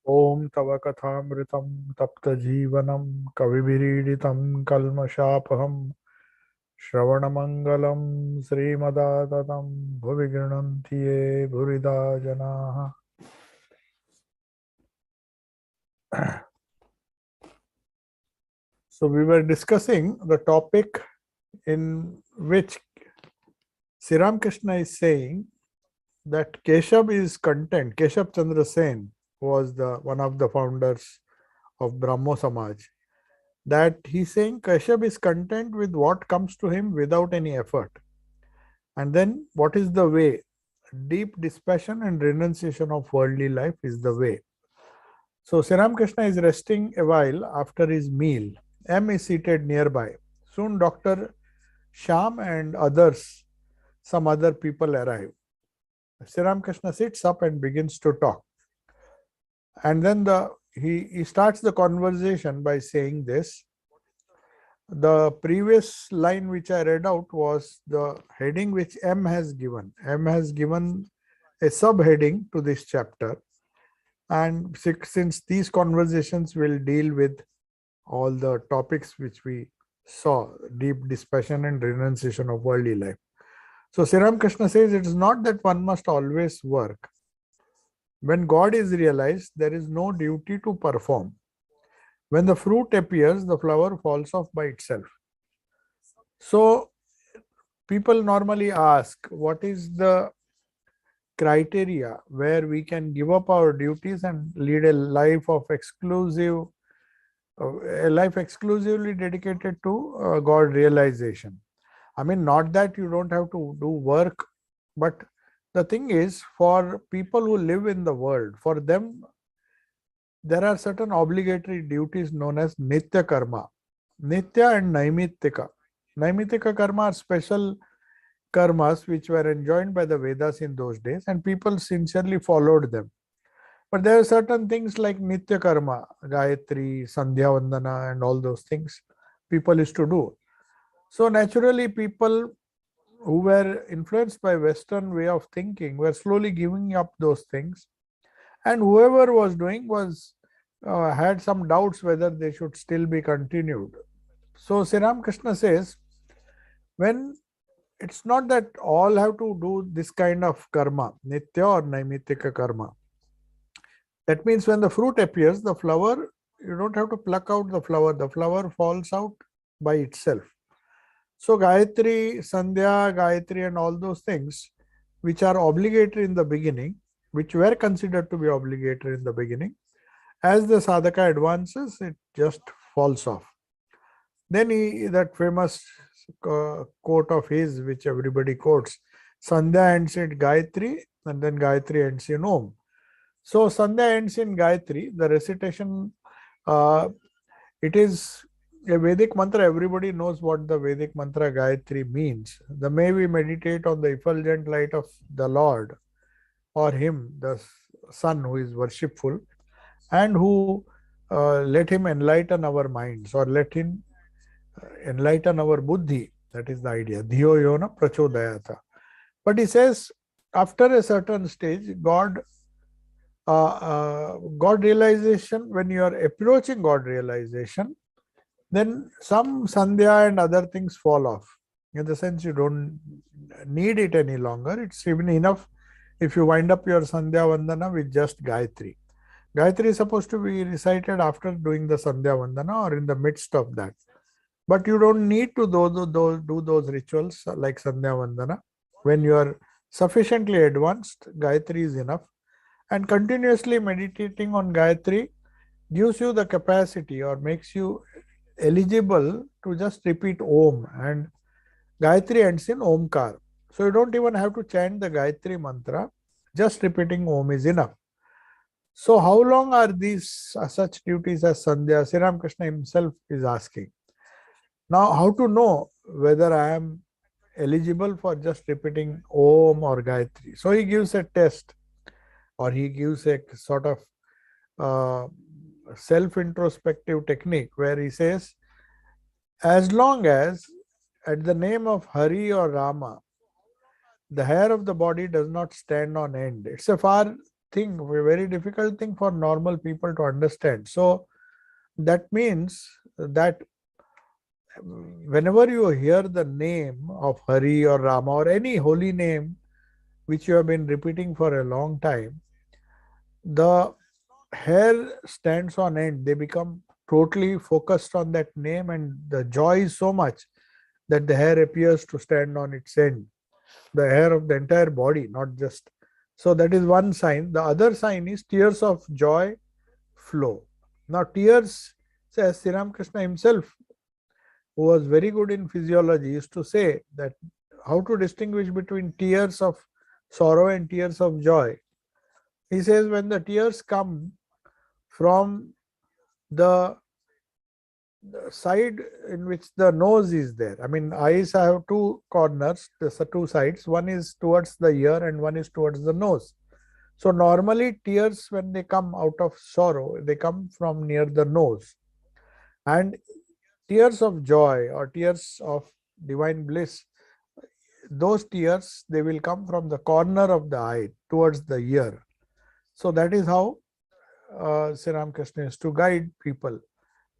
Om Tava Kathamritam Tapta Jeevanam Kavibhiridhitam Kalmashapaham Shravanamangalam Srimadatam Bhuvignantiye Bhurida Janaha. So we were discussing the topic in which Sri Ramakrishna is saying that Keshav is content. Keshav Chandra Sen was the one of the founders of Brahmo Samaj. That he's saying Kashyap is content with what comes to him without any effort. And then what is the way? Deep dispassion and renunciation of worldly life is the way. So Sri Ramakrishna is resting a while after his meal. M is seated nearby. Soon Dr. Sham and others, some other people arrive. Sri Ramakrishna sits up and begins to talk. And then he starts the conversation by saying this. The previous line which I read out was the heading which M has given. M has given a subheading to this chapter. And since these conversations will deal with all the topics which we saw, deep dispassion and renunciation of worldly life. So Sri Ramakrishna says it is not that one must always work. When God is realized, there is no duty to perform. When the fruit appears, the flower falls off by itself. So people normally ask, what is the criteria where we can give up our duties and lead a life of exclusively dedicated to God realization? I mean, not that you don't have to do work, but the thing is, for people who live in the world, for them, there are certain obligatory duties known as Nitya Karma. Nitya and Naimittika. Naimittika Karma are special karmas which were enjoined by the Vedas in those days, and people sincerely followed them. But there are certain things like Nitya Karma, Gayatri, Sandhya Vandana, and all those things people used to do. So naturally, people who were influenced by Western way of thinking were slowly giving up those things. And whoever was doing was had some doubts whether they should still be continued. So Sri Ramakrishna says, when it's not that all have to do this kind of karma, nitya or naimittika karma. That means when the fruit appears, the flower, you don't have to pluck out the flower falls out by itself. So Gayatri, Sandhya, Gayatri and all those things which are obligatory in the beginning, which were considered to be obligatory in the beginning, as the sadhaka advances, it just falls off. Then that famous quote of his, which everybody quotes, Sandhya ends in Gayatri and then Gayatri ends in Om. So Sandhya ends in Gayatri, the recitation, it is a Vedic mantra. Everybody knows what the Vedic mantra Gayatri means. The may we meditate on the effulgent light of the Lord, or him, the Son who is worshipful, and who let him enlighten our minds, or let him enlighten our buddhi. That is the idea. Dhiyo yona prachodayata. But he says, after a certain stage, God realization, when you are approaching God realization, then some sandhya and other things fall off. In the sense, you don't need it any longer. It's even enough if you wind up your sandhya vandana with just Gayatri. Gayatri is supposed to be recited after doing the sandhya vandana or in the midst of that. But you don't need to do those rituals like sandhya vandana. When you are sufficiently advanced, Gayatri is enough. And continuously meditating on Gayatri gives you the capacity or makes you eligible to just repeat Om, and Gayatri ends in Omkar. So you don't even have to chant the Gayatri mantra, just repeating Om is enough. So how long are these such duties as Sandhya? Sri Ramakrishna himself is asking. Now, how to know whether I am eligible for just repeating Om or Gayatri? So he gives a test, or he gives a sort of self-introspective technique where he says, as long as at the name of Hari or Rama, the hair of the body does not stand on end. It's a far thing, a very difficult thing for normal people to understand. So that means that whenever you hear the name of Hari or Rama or any holy name which you have been repeating for a long time, the hair stands on end. They become totally focused on that name, and the joy is so much that the hair appears to stand on its end. The hair of the entire body, not just. So that is one sign. The other sign is tears of joy flow. Now, tears, says Sri Ramakrishna himself, who was very good in physiology, used to say that how to distinguish between tears of sorrow and tears of joy. He says when the tears come from the side in which the nose is there. I mean, eyes have two corners, the two sides. One is towards the ear and one is towards the nose. So normally tears, when they come out of sorrow, they come from near the nose. And tears of joy or tears of divine bliss, those tears, they will come from the corner of the eye towards the ear. So that is how Sri Ramakrishna is to guide people.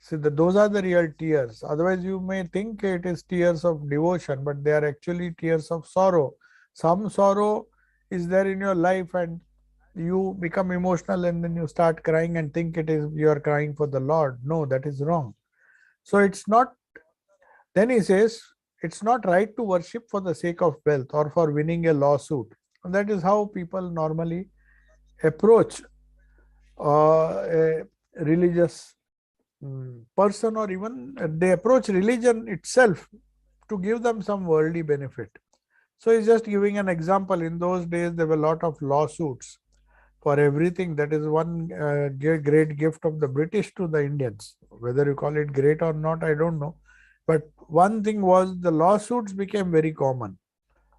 See, those are the real tears. Otherwise, you may think it is tears of devotion, but they are actually tears of sorrow. Some sorrow is there in your life, and you become emotional, and then you start crying and think it is you are crying for the Lord. No, that is wrong. So it's not. Then he says it's not right to worship for the sake of wealth or for winning a lawsuit. And that is how people normally approach a religious person, or even they approach religion itself to give them some worldly benefit. So he's just giving an example. In those days, there were a lot of lawsuits for everything. That is one great gift of the British to the Indians. Whether you call it great or not, I don't know. But one thing was the lawsuits became very common,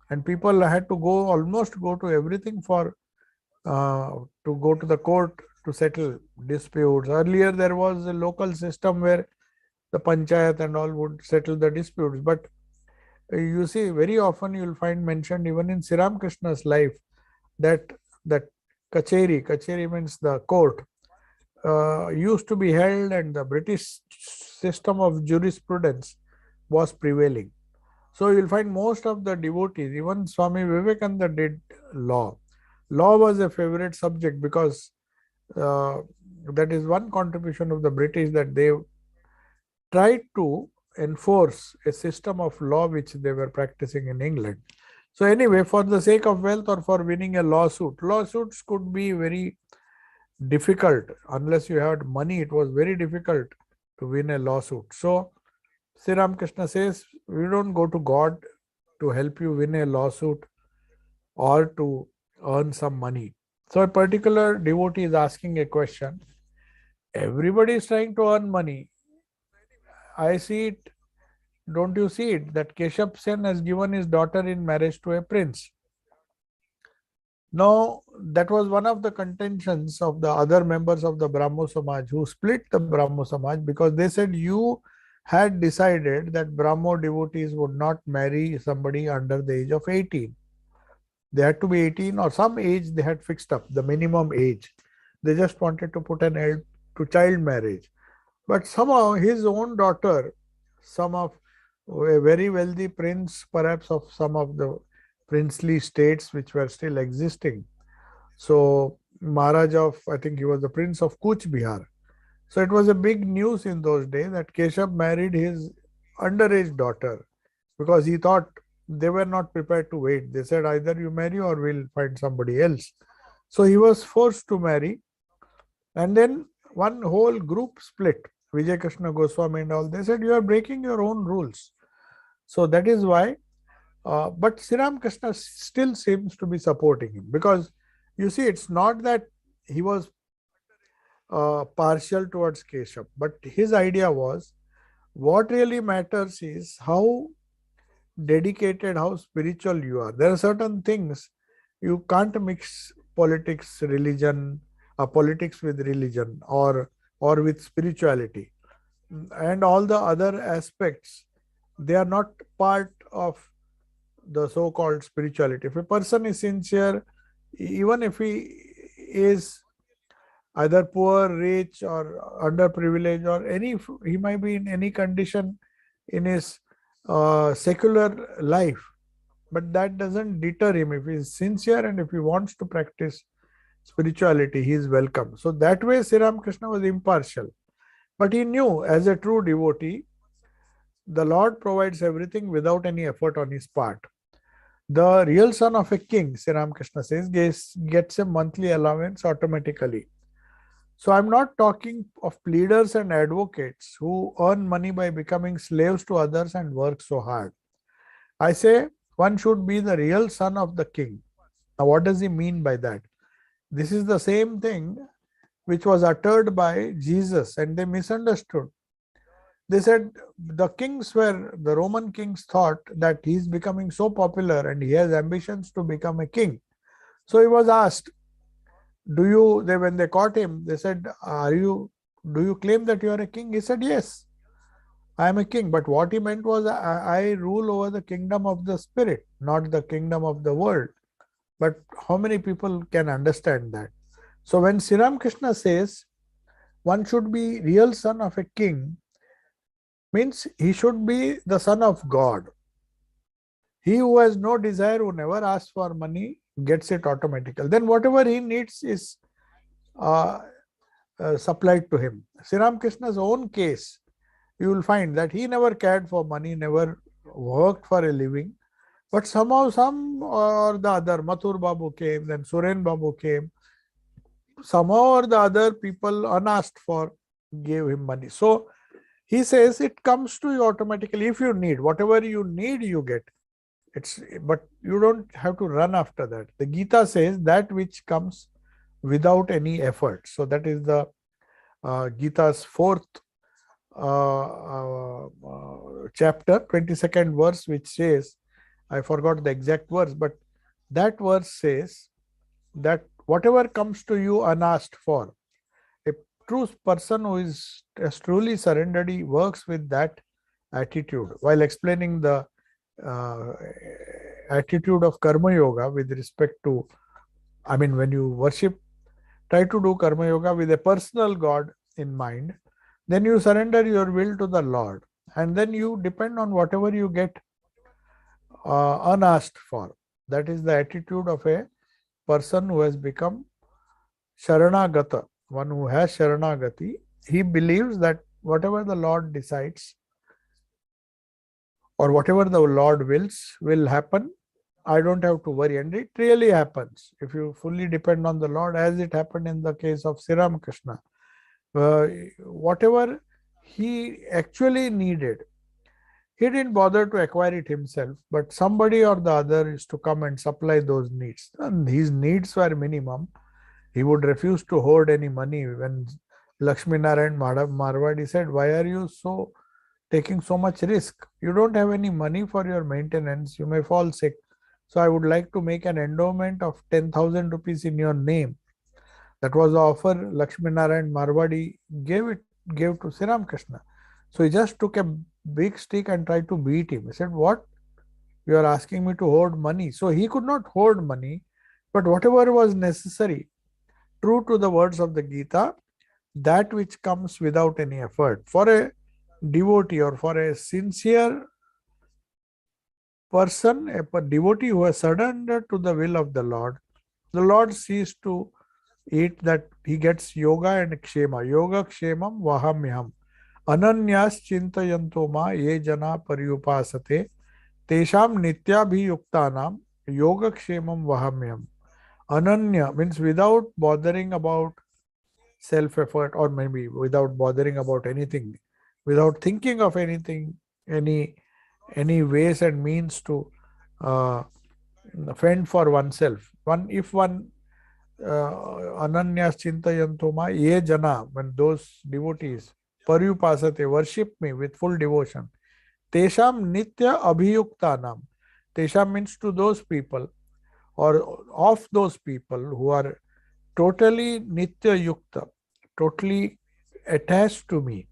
and people had to almost go to everything for to go to the court to settle disputes. Earlier, there was a local system where the panchayat and all would settle the disputes. But you see, very often you will find mentioned even in Sri Ramakrishna's life that that kacheri means the court, used to be held, and the British system of jurisprudence was prevailing. So you will find most of the devotees, even Swami Vivekananda did law. Law was a favorite subject because that is one contribution of the British, that they tried to enforce a system of law which they were practicing in England. So anyway, for the sake of wealth or for winning a lawsuit, lawsuits could be very difficult. Unless you had money, it was very difficult to win a lawsuit. So Sri Ramakrishna says, we don't go to God to help you win a lawsuit or to earn some money. So a particular devotee is asking a question. Everybody is trying to earn money. I see it. Don't you see it? That Keshav Sen has given his daughter in marriage to a prince. Now, that was one of the contentions of the other members of the Brahmo Samaj, who split the Brahmo Samaj, because they said you had decided that Brahmo devotees would not marry somebody under the age of 18. They had to be 18 or some age they had fixed up, the minimum age. They just wanted to put an end to child marriage. But somehow his own daughter, some of a very wealthy prince, perhaps of some of the princely states which were still existing. So Maharaj of, I think he was the Prince of Kuch Bihar. So it was a big news in those days that Keshav married his underage daughter, because he thought they were not prepared to wait. They said either you marry or we'll find somebody else. So he was forced to marry, and then one whole group split. Vijay Krishna Goswami and all, they said you are breaking your own rules. So that is why, but Sri Ramakrishna still seems to be supporting him, because you see, it's not that he was partial towards Keshav, but his idea was what really matters is how dedicated, how spiritual you are. There are certain things you can't mix politics, religion, politics with religion, or with spirituality, and all the other aspects. They are not part of the so-called spirituality. If a person is sincere, even if he is either poor, rich, or underprivileged, or he might be in any condition in his secular life, but that doesn't deter him. If he is sincere and if he wants to practice spirituality, he is welcome. So that way Sri Ramakrishna was impartial, but he knew as a true devotee, the Lord provides everything without any effort on his part. The real son of a king, Sri Ramakrishna says, gets a monthly allowance automatically. So I'm not talking of pleaders and advocates who earn money by becoming slaves to others and work so hard. I say one should be the real son of the king. Now, what does he mean by that? This is the same thing which was uttered by Jesus, and they misunderstood. They said the Roman kings thought that he is becoming so popular and he has ambitions to become a king. So he was asked, when they caught him, they said, do you claim that you are a king? He said, yes, I am a king. But what he meant was, I rule over the kingdom of the spirit, not the kingdom of the world. But how many people can understand that? So when Sri Ramakrishna says one should be real son of a king, means he should be the son of God. He who has no desire, who never asks for money, gets it automatically. Then whatever he needs is supplied to him. Sri Ramakrishna's own case, you will find that he never cared for money, never worked for a living, but somehow some or the other, Mathur Babu came, then Suren Babu came, somehow or the other people unasked for gave him money. So he says it comes to you automatically. If you need, whatever you need, you get. But you don't have to run after that. The Gita says that which comes without any effort. So that is the Gita's fourth chapter, 22nd verse, which says, I forgot the exact verse, but that verse says that whatever comes to you unasked for, a true person who is truly surrendered, he works with that attitude. While explaining the attitude of Karma Yoga with respect to, when you worship, try to do Karma Yoga with a personal God in mind, then you surrender your will to the Lord, and then you depend on whatever you get unasked for. That is the attitude of a person who has become Sharanagata, one who has Sharanagati. He believes that whatever the Lord decides or whatever the Lord wills will happen. I don't have to worry, and it really happens if you fully depend on the Lord, as it happened in the case of Sri Ramakrishna. Whatever he actually needed, he didn't bother to acquire it himself, but somebody or the other is to come and supply those needs. And his needs were minimum. He would refuse to hoard any money. When Lakshmi Narayan Marwadi said, why are you taking so much risk? You don't have any money for your maintenance. You may fall sick. So I would like to make an endowment of 10,000 rupees in your name. That was the offer Lakshmi Narayan Marwadi gave to Sri Ramakrishna. So he just took a big stick and tried to beat him. He said, what? You are asking me to hoard money. So he could not hoard money, but whatever was necessary, true to the words of the Gita, that which comes without any effort. For a devotee or for a sincere person, a devotee who has surrendered to the will of the Lord sees to it that he gets yoga and kshema. Yoga kshemam vahamyam. Ananyas chintayanto ma ye jana paryupasate tesham nityabhiyuktanam yoga kshemam vahamyam. Ananya means without bothering about self-effort, or maybe without bothering about anything, without thinking of anything, any ways and means to fend for oneself. If one Ananyas Chintayantoma Ye Jana, when those devotees Paryupasate worship me with full devotion, Tesham Nitya Abhiyuktanam. Tesham means to those people, or of those people who are totally Nitya Yukta, totally attached to me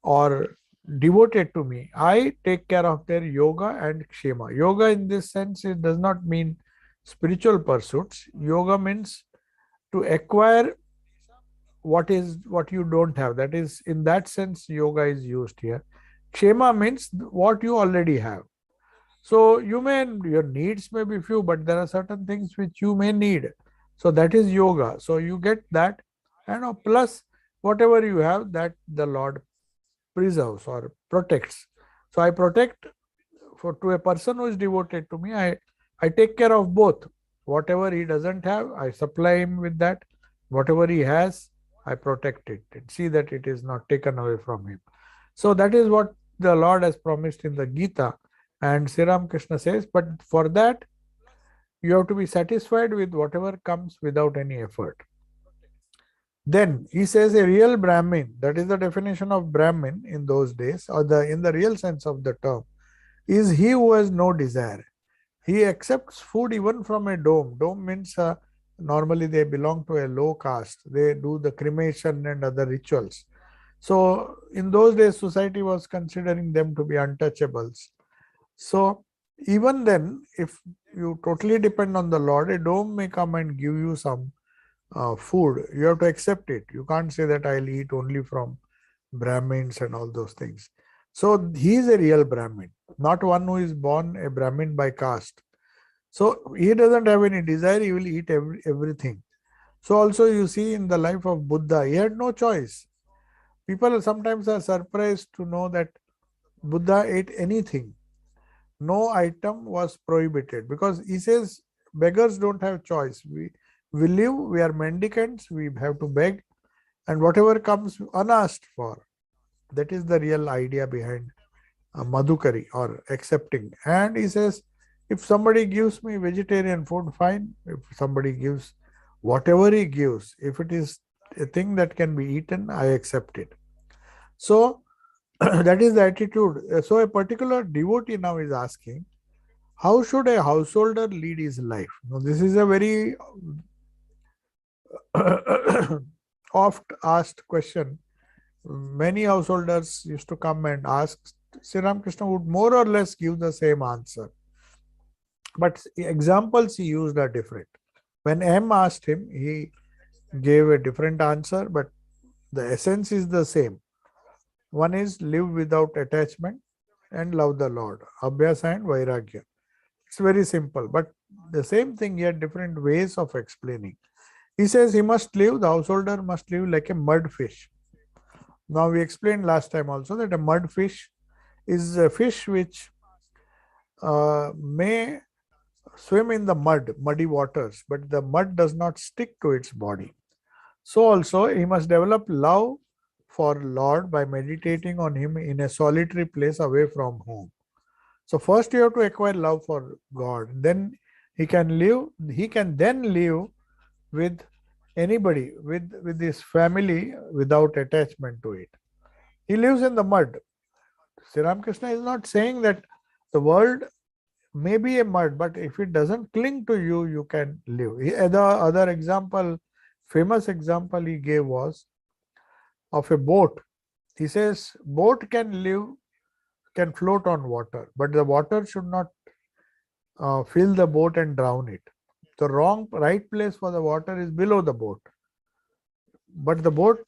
or devoted to me, I take care of their yoga and kshema. Yoga in this sense, it does not mean spiritual pursuits. Yoga means to acquire what you don't have. That is, in that sense, yoga is used here. Kshema means what you already have. So your needs may be few, but there are certain things which you may need. So that is yoga. So you get that, and plus whatever you have, that the Lord preserves or protects. So I protect, for to a person who is devoted to me, I take care of both. Whatever he doesn't have, I supply him with that. Whatever he has, I protect it and see that it is not taken away from him. So that is what the Lord has promised in the Gita. And Sri Ramakrishna says, but for that, you have to be satisfied with whatever comes without any effort. Then he says a real Brahmin, that is the definition of Brahmin in those days, or in the real sense of the term, is he who has no desire. He accepts food even from a dome. Dome means normally they belong to a low caste. They do the cremation and other rituals. So in those days, society was considering them to be untouchables. So even then, if you totally depend on the Lord, a dome may come and give you some food. You have to accept it. You can't say that I'll eat only from Brahmins and all those things. So he is a real Brahmin, not one who is born a Brahmin by caste. So he doesn't have any desire, he will eat everything. So also you see in the life of Buddha, he had no choice. People sometimes are surprised to know that Buddha ate anything. No item was prohibited, because he says beggars don't have choice. We live, we are mendicants, we have to beg, and whatever comes unasked for. That is the real idea behind Madhukari, or accepting. And he says, if somebody gives me vegetarian food, fine. If somebody gives whatever he gives, if it is a thing that can be eaten, I accept it. So that is the attitude. So a particular devotee now is asking, how should a householder lead his life? Now, this is a very oft asked question. Many householders used to come and ask. Sri Ramakrishna would more or less give the same answer, but examples he used are different. When M asked him, he gave a different answer, but the essence is the same. One is live without attachment and love the Lord. Abhyasa and Vairagya. It's very simple, but the same thing, yet different ways of explaining. He says the householder must live like a mud fish. Now we explained last time also that a mud fish is a fish which may swim in the muddy waters, but the mud does not stick to its body. So also he must develop love for Lord by meditating on him in a solitary place away from home. So first you have to acquire love for God. Then he can then live with anybody, with his family, without attachment to it. He lives in the mud. Sri Ramakrishna is not saying that the world may be a mud, but if it doesn't cling to you, you can live. The other example, famous example he gave was of a boat. He says boat can float on water, but the water should not fill the boat and drown it. The right place for the water is below the boat, but the boat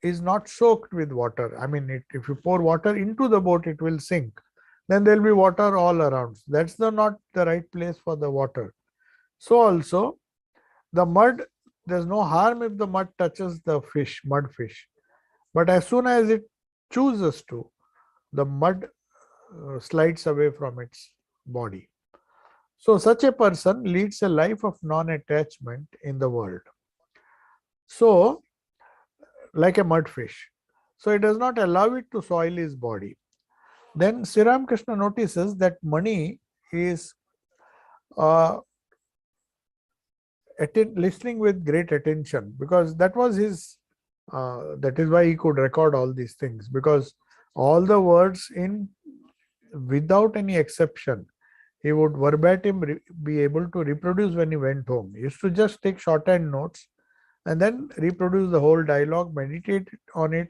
is not soaked with water. I mean, if you pour water into the boat, it will sink. Then there will be water all around. That's not the right place for the water. So also, the mud, there's no harm if the mud touches the mud fish. But as soon as it chooses to, the mud slides away from its body. So such a person leads a life of non-attachment in the world. So, like a mud fish. So it does not allow it to soil his body. Then Sri Ramakrishna notices that money is listening with great attention, because that was his, that is why he could record all these things, because all the words without any exception, he would verbatim be able to reproduce when he went home. He used to just take shorthand notes and then reproduce the whole dialogue, meditate on it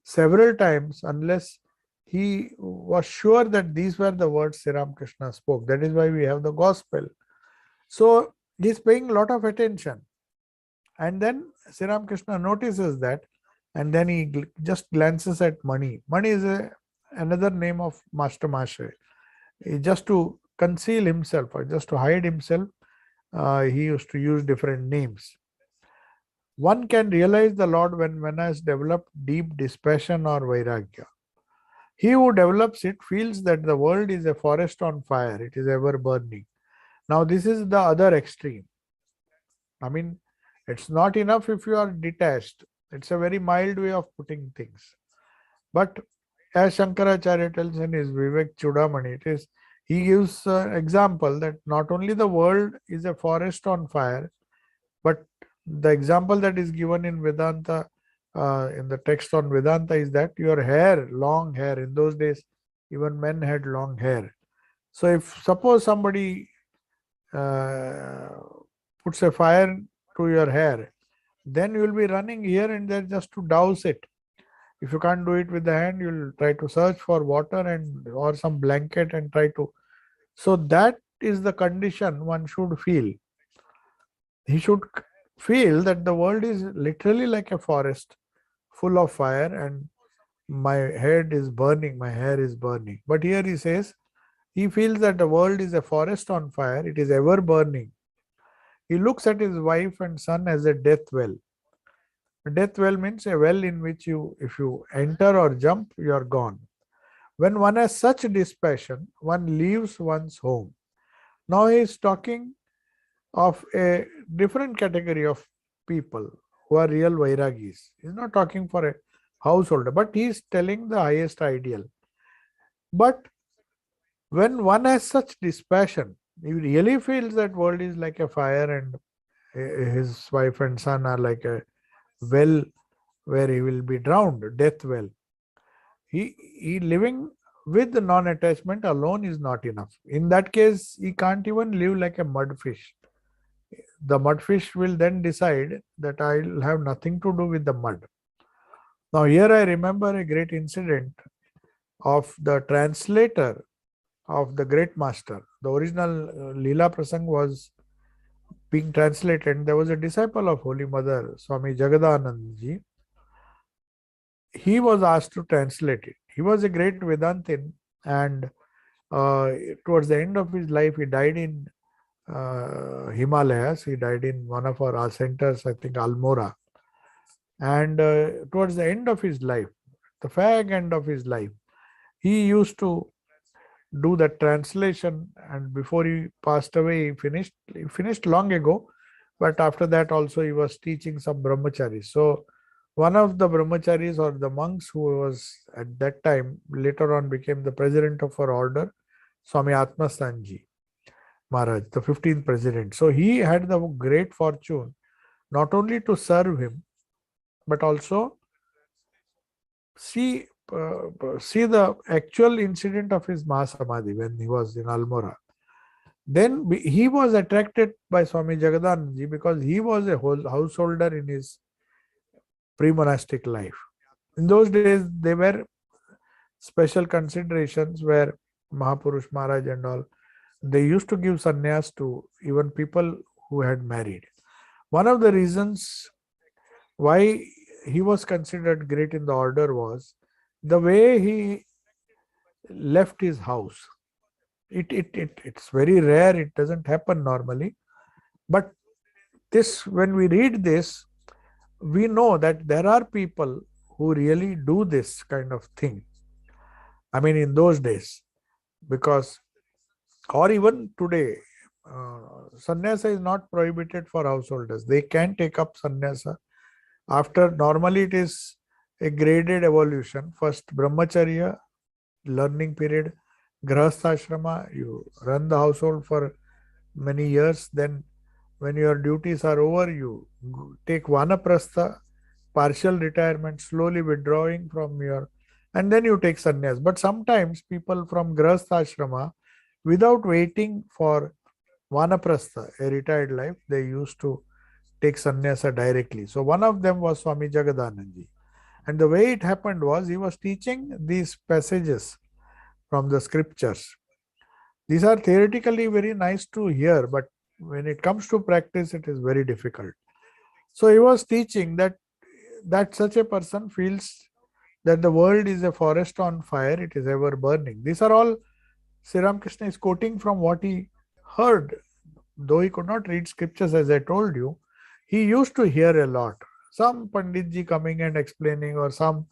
several times, unless he was sure that these were the words Sri Ramakrishna spoke. That is why we have the gospel. So he's paying a lot of attention. And then Sri Ramakrishna notices that, and then he just glances at Mani. Mani is another name of Master Mashe. Just to conceal himself or just to hide himself, he used to use different names. One can realize the Lord when one has developed deep dispassion or vairagya. He who develops it feels that the world is a forest on fire, it is ever burning. Now, this is the other extreme. I mean, it's not enough if you are detached. It's a very mild way of putting things. But as Shankaracharya tells in his Vivek Chudamani, he gives an example that not only the world is a forest on fire, but the example that is given in Vedanta, in the text on Vedanta, is that your hair, long hair, in those days, even men had long hair. So if suppose somebody uh, puts a fire to your hair, then you will be running here and there just to douse it. If you can't do it with the hand, you'll try to search for water and or some blanket and try to. So that is the condition one should feel. He should feel that the world is literally like a forest full of fire and my head is burning, my hair is burning. But here he says, he feels that the world is a forest on fire, it is ever burning. He looks at his wife and son as a death well. A death well means a well in which if you enter or jump, you are gone. When one has such dispassion, one leaves one's home. Now he is talking of a different category of people who are real vairagis. He's not talking for a householder, but he is telling the highest ideal. But when one has such dispassion, he really feels that world is like a fire and his wife and son are like a well where he will be drowned, death well. He living with non-attachment alone is not enough. In that case, he can't even live like a mudfish. The mudfish will then decide that I'll have nothing to do with the mud. Now here I remember a great incident of the translator of the great master. The original Leela Prasang was being translated. There was a disciple of Holy Mother, Swami Jagadanandji. He was asked to translate it. He was a great Vedantin, and towards the end of his life, he died in Himalayas. He died in one of our centers, I think Almora. And towards the end of his life, the fag end of his life, he used to do the translation, and before he passed away, he finished long ago, but after that also he was teaching some brahmacharis. So one of the brahmacharis or the monks who was at that time later on became the president of our order, Swami Atmastanji Maharaj, the 15th president. So he had the great fortune not only to serve him, but also see the actual incident of his Mahasamadhi when he was in Almora. Then he was attracted by Swami Jagadanandji because he was a householder in his pre-monastic life. In those days, there were special considerations where Mahapurush Maharaj and all, they used to give sannyas to even people who had married. One of the reasons why he was considered great in the order was the way he left his house. It's very rare, it doesn't happen normally. But this, when we read this, we know that there are people who really do this kind of thing. I mean, in those days, because, or even today, sannyasa is not prohibited for householders. They can take up sannyasa. After, normally it is a graded evolution. First, brahmacharya, learning period, grahasthashrama, you run the household for many years. Then when your duties are over, you take vanaprastha, partial retirement, slowly withdrawing from your, and then you take sannyas. But sometimes people from grahasthashrama, without waiting for vanaprastha, a retired life, they used to take sannyasa directly. So one of them was Swami Jagadanandji. And the way it happened was he was teaching these passages from the scriptures. These are theoretically very nice to hear, but when it comes to practice, it is very difficult. So he was teaching that such a person feels that the world is a forest on fire, it is ever burning. These are all Sri Ramakrishna is quoting from what he heard. Though he could not read scriptures, as I told you, he used to hear a lot. Some Panditji coming and explaining, or some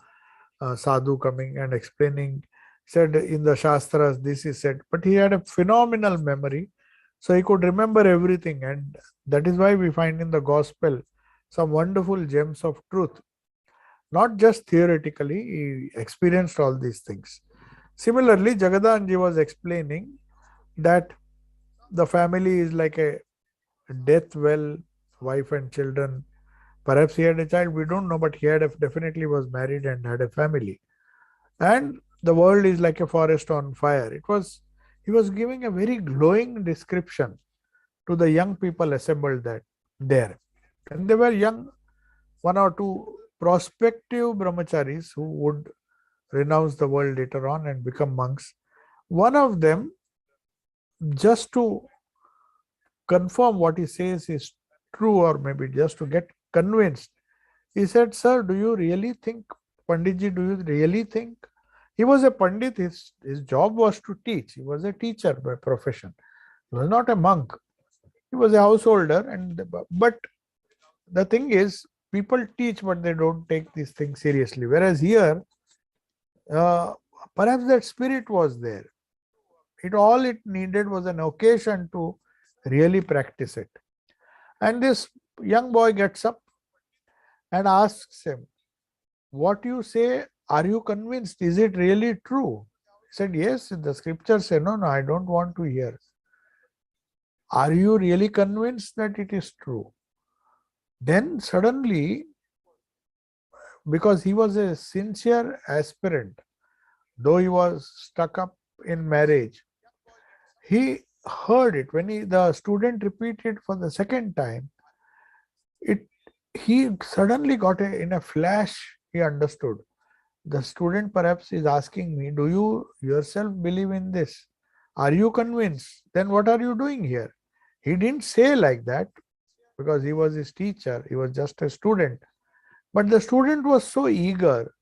sadhu coming and explaining, said in the Shastras, this is said. But he had a phenomenal memory, so he could remember everything. And that is why we find in the gospel some wonderful gems of truth. Not just theoretically, he experienced all these things. Similarly, Jagadanji was explaining that the family is like a death well, wife and children. Perhaps he had a child, we don't know, but he had definitely was married and had a family. And the world is like a forest on fire. He was giving a very glowing description to the young people assembled there. And they were young, one or two prospective brahmacharis who would renounce the world later on and become monks. One of them, just to confirm what he says is true, or maybe just to get convinced, he said, "Sir, do you really think, Panditji, do you really think?" He was a Pandit, his job was to teach. He was a teacher by profession. He was not a monk. He was a householder. But the thing is, people teach, but they don't take these things seriously. Whereas here, uh, perhaps that spirit was there. All it needed was an occasion to really practice it. And this young boy gets up and asks him, "What you say, are you convinced? Is it really true?" He said, "Yes, the scriptures say." "No, I don't want to hear. Are you really convinced that it is true?" Then suddenly, because he was a sincere aspirant, though he was stuck up in marriage, he heard it. When the student repeated for the second time, he suddenly got in a flash, he understood. The student perhaps is asking me, "Do you yourself believe in this? Are you convinced? Then what are you doing here?" He didn't say like that because he was his teacher. He was just a student. But the student was so eager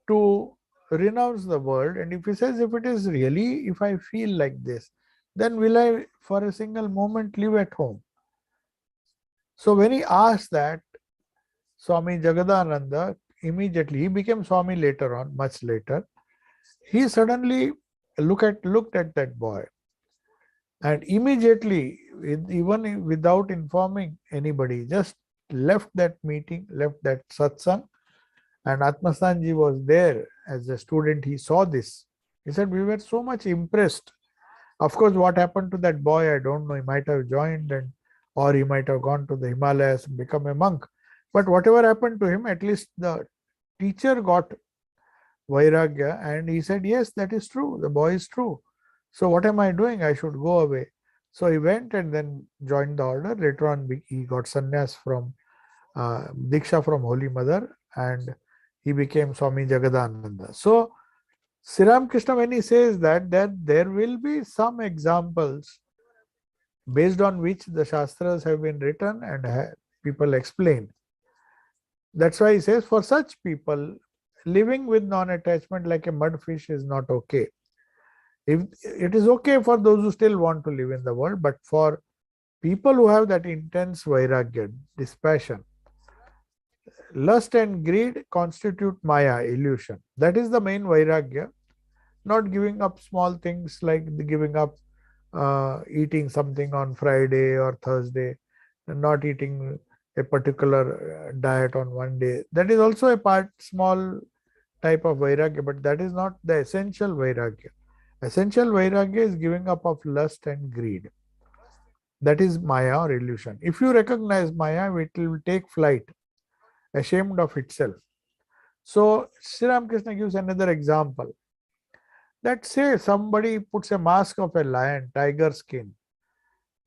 to renounce the world. And if he says, "If it is really, if I feel like this, then will I for a single moment live at home?" So when he asked that, Swami Jagadananda, immediately, he became Swami later on, much later, he suddenly looked at that boy, and immediately, even without informing anybody, just left that meeting, left that satsang. And Atmastanji was there as a student. He saw this. He said, "We were so much impressed." Of course, what happened to that boy, I don't know. He might have joined, or he might have gone to the Himalayas and become a monk. But whatever happened to him, at least the teacher got Vairagya, and he said, "Yes, that is true. The boy is true. So what am I doing? I should go away." So he went and then joined the order. Later on, he got sannyas from Diksha from Holy Mother, and he became Swami Jagadananda. So Sri Ramakrishna, when he says that there will be some examples based on which the Shastras have been written and people explain. That's why he says, for such people, living with non-attachment like a mudfish is not okay. If it is okay for those who still want to live in the world, but for people who have that intense vairagya, dispassion, lust and greed constitute maya, illusion. That is the main vairagya. Not giving up small things like giving up eating something on Friday or Thursday, not eating a particular diet on one day. That is also a small type of vairagya, but that is not the essential vairagya. Essential vairagya is giving up of lust and greed. That is maya or illusion. If you recognize maya, it will take flight, ashamed of itself. So Sri Ramakrishna gives another example. That say somebody puts a mask of a lion, tiger skin,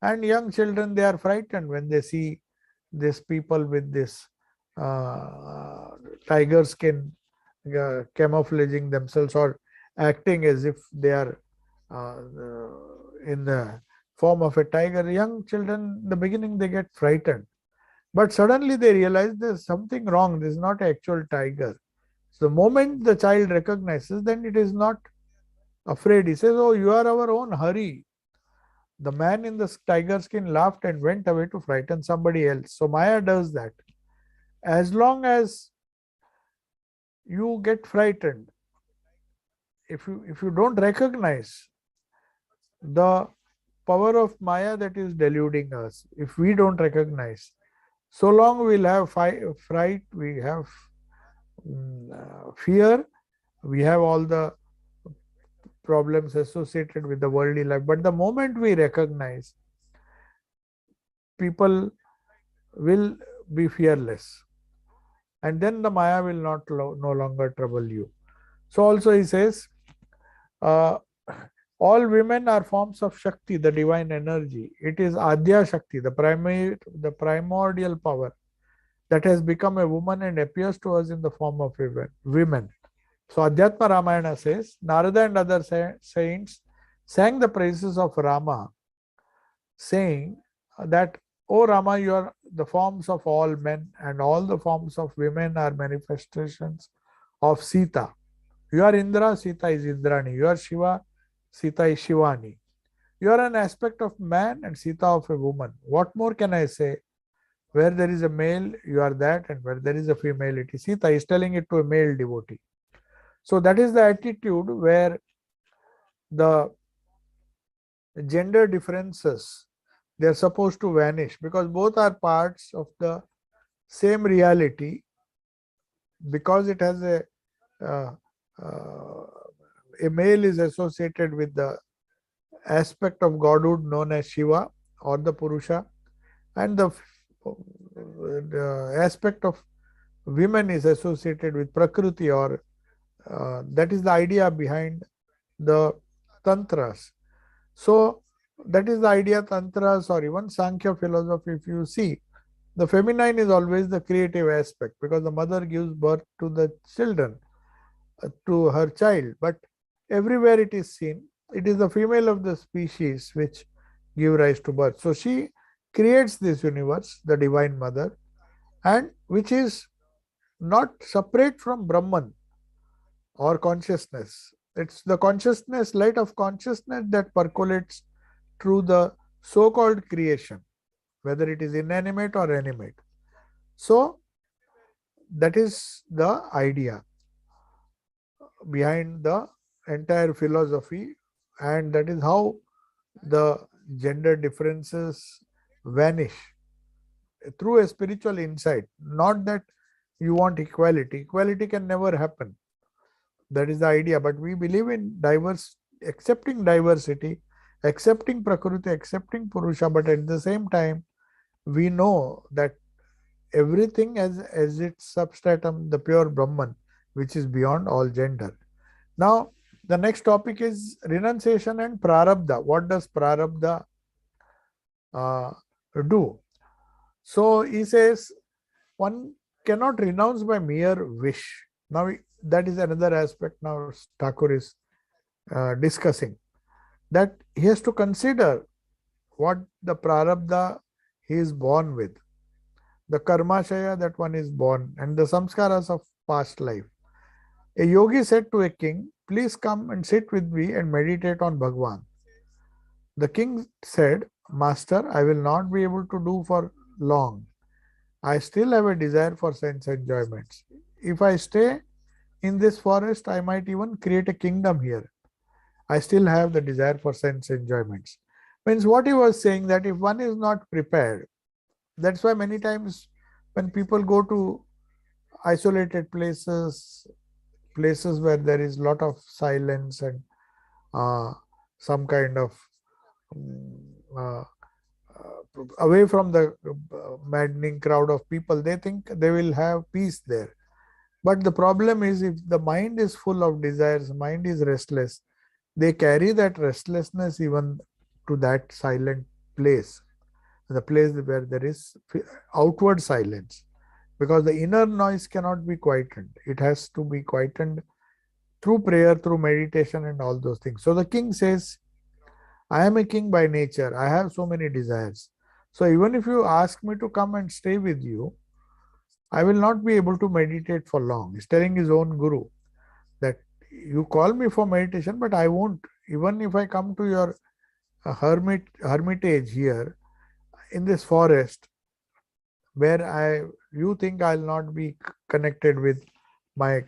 and young children, they are frightened when they see these people with this tiger skin, camouflaging themselves or acting as if they are in the form of a tiger. Young children, in the beginning, they get frightened. But suddenly they realize there's something wrong. This is not an actual tiger. So the moment the child recognizes, then it is not afraid. He says, "Oh, you are our own. Hurry." The man in the tiger skin laughed and went away to frighten somebody else. So Maya does that. As long as you get frightened, if you don't recognize the power of Maya that is deluding us, if we don't recognize, so long we'll have fright, we have fear, we have all the problems associated with the worldly life. But the moment we recognize, people will be fearless, and then the Maya will not no longer trouble you. So also he says, uh, all women are forms of Shakti, the divine energy. It is Adya Shakti, the primordial power that has become a woman and appears to us in the form of women. So Adhyatma Ramayana says, Narada and other saints sang the praises of Rama, saying that, O Rama, you are the forms of all men, and all the forms of women are manifestations of Sita. You are Indra, Sita is Indrani. You are Shiva, Sita is Shivani. You are an aspect of man and Sita of a woman. What more can I say? Where there is a male, you are that, and where there is a female, it is Sita. Is telling it to a male devotee. So that is the attitude where the gender differences, they are supposed to vanish, because both are parts of the same reality, because it has uh, a male is associated with the aspect of godhood known as Shiva or the Purusha, and the aspect of women is associated with Prakriti, or that is the idea behind the Tantras. So that is the idea, Tantras or even Sankhya philosophy. If you see, the feminine is always the creative aspect, because the mother gives birth to the children, to her child. But everywhere it is seen, it is the female of the species which give rise to birth. So she creates this universe, the divine mother, and which is not separate from Brahman or consciousness. It's the consciousness, light of consciousness, that percolates through the so-called creation, whether it is inanimate or animate. So that is the idea behind the entire philosophy, and that is how the gender differences vanish through a spiritual insight. Not that you want equality. Equality can never happen. That is the idea. But we believe in accepting diversity, accepting Prakriti, accepting Purusha, but at the same time, we know that everything as its substratum, the pure Brahman, which is beyond all gender. Now, the next topic is renunciation and prarabdha. What does prarabdha uh, do? So he says, one cannot renounce by mere wish. Now, that is another aspect now Thakur is discussing, that he has to consider what the prarabdha he is born with, the karmashaya that one is born, and the samskaras of past life. A yogi said to a king, please come and sit with me and meditate on Bhagwan. The king said, Master, I will not be able to do for long. I still have a desire for sense enjoyments. If I stay in this forest, I might even create a kingdom here. I still have the desire for sense enjoyments. Means what he was saying, that if one is not prepared, that's why many times when people go to isolated places where there is a lot of silence and some kind of uh, away from the maddening crowd of people, they think they will have peace there. But the problem is, if the mind is full of desires, mind is restless, they carry that restlessness even to that silent place, the place where there is outward silence, because the inner noise cannot be quietened. It has to be quietened through prayer, through meditation and all those things. So the king says, I am a king by nature. I have so many desires. So even if you ask me to come and stay with you, I will not be able to meditate for long. He's telling his own guru that you call me for meditation, but I won't. Even if I come to your hermitage here in this forest, where you think I'll not be connected with my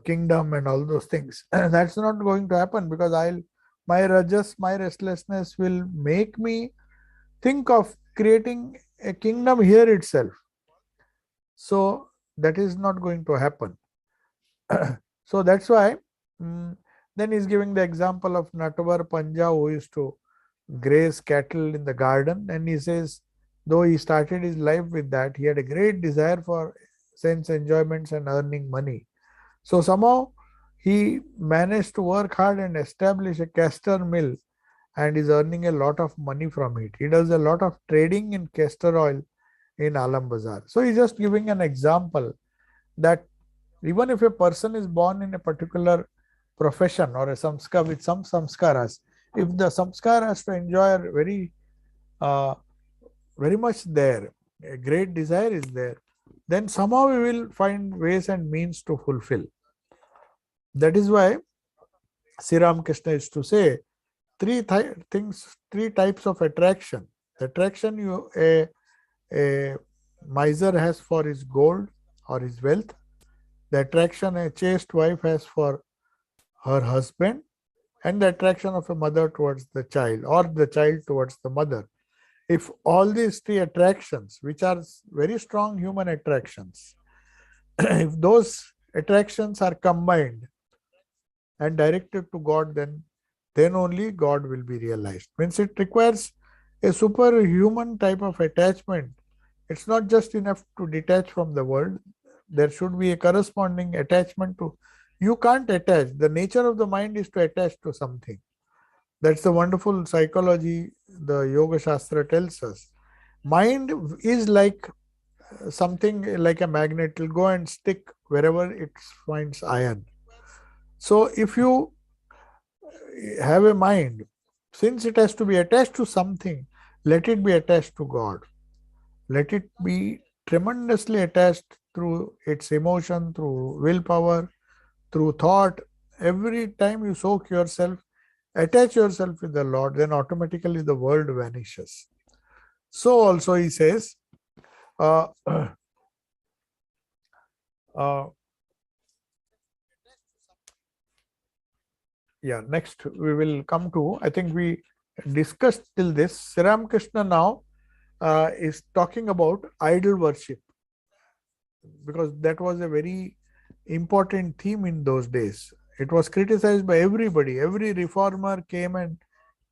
kingdom and all those things. That's not going to happen, because my restlessness will make me think of creating a kingdom here itself. So that is not going to happen. So that's why, mm, then he's giving the example of Natavar Panja, who used to graze cattle in the garden, and he says, though he started his life with that, he had a great desire for sense enjoyments and earning money. So somehow he managed to work hard and establish a castor mill, and is earning a lot of money from it. He does a lot of trading in castor oil in Alam Bazar. So he's just giving an example that even if a person is born in a particular profession or a samskar with some samskaras, if the samskaras to enjoy are uh, very much there, a great desire is there, then somehow we will find ways and means to fulfill. That is why Sri Ramakrishna used to say three types of attraction. The attraction a miser has for his gold or his wealth, the attraction a chaste wife has for her husband, and the attraction of a mother towards the child or the child towards the mother. If all these three attractions, which are very strong human attractions, if those attractions are combined and directed to God, then only God will be realized. Means it requires a superhuman type of attachment. It's not just enough to detach from the world. There should be a corresponding attachment to. You can't attach. The nature of the mind is to attach to something. That's the wonderful psychology the Yoga Shastra tells us. Mind is like something like a magnet. It will go and stick wherever it finds iron. So if you have a mind, since it has to be attached to something, let it be attached to God. Let it be tremendously attached through its emotion, through willpower, through thought. Every time you soak yourself, attach yourself with the Lord, then automatically the world vanishes. So also he says, uh, yeah, next we will come to, I think we discussed till this. Sri Ramakrishna now is talking about idol worship, because that was a very important theme in those days. It was criticized by everybody. Every reformer came and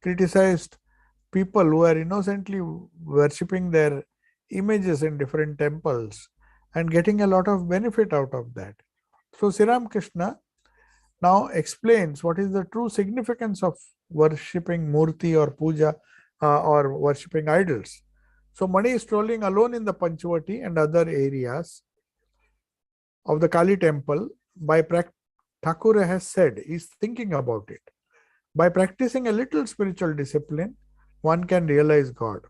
criticized people who are innocently worshipping their images in different temples and getting a lot of benefit out of that. So Sri Ramakrishna now explains what is the true significance of worshipping murti or puja or worshipping idols. So Mani is strolling alone in the Panchavati and other areas of the Kali temple. Thakur has said, he's thinking about it. By practicing a little spiritual discipline, one can realize God.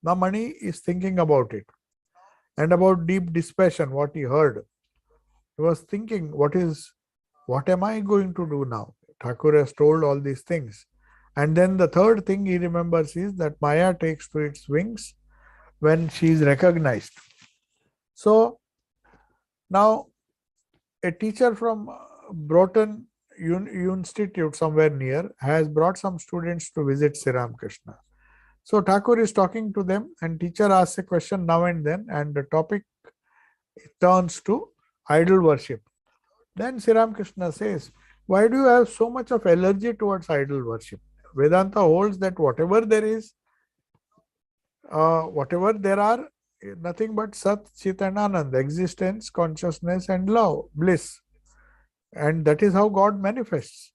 Now Mani is thinking about it and about deep dispassion, what he heard. He was thinking, what am I going to do now? Thakur has told all these things. And then the third thing he remembers is that Maya takes to its wings when she is recognized. So now a teacher from Broughton Institute somewhere near has brought some students to visit Sri Ramakrishna. So Thakur is talking to them, and teacher asks a question now and then, and the topic turns to idol worship. Then Sri Ramakrishna says, why do you have so much of allergy towards idol worship? Vedanta holds that whatever there is, whatever there are, nothing but Sat, Chit and Anand, existence, consciousness and love, bliss. And that is how God manifests.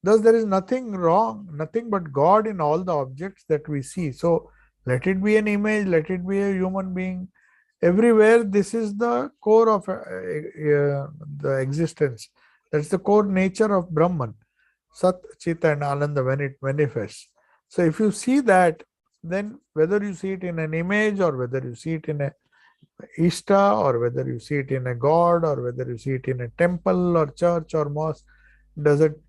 Thus there is nothing wrong, nothing but God in all the objects that we see. So let it be an image, let it be a human being. Everywhere this is the core of the existence. That's the core nature of Brahman, Sat, Chit and Ananda when it manifests. So if you see that, then whether you see it in an image, or whether you see it in a Ishta, or whether you see it in a god, or whether you see it in a temple or church or mosque, does it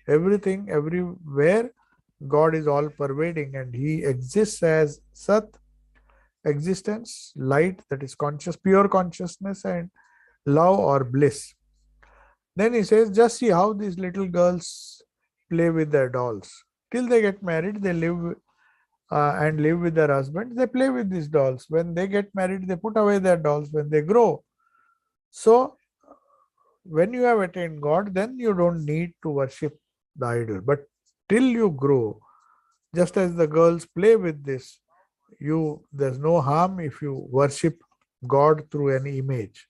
everything, everywhere, God is all pervading, and He exists as Sat, existence, light, that is conscious, pure consciousness, and love or bliss. Then he says, just see how these little girls play with their dolls. Till they get married, they live and live with their husbands. They play with these dolls. When they get married, they put away their dolls when they grow. So, when you have attained God, then you don't need to worship the idol. But till you grow, just as the girls play with this, there's no harm if you worship God through an image.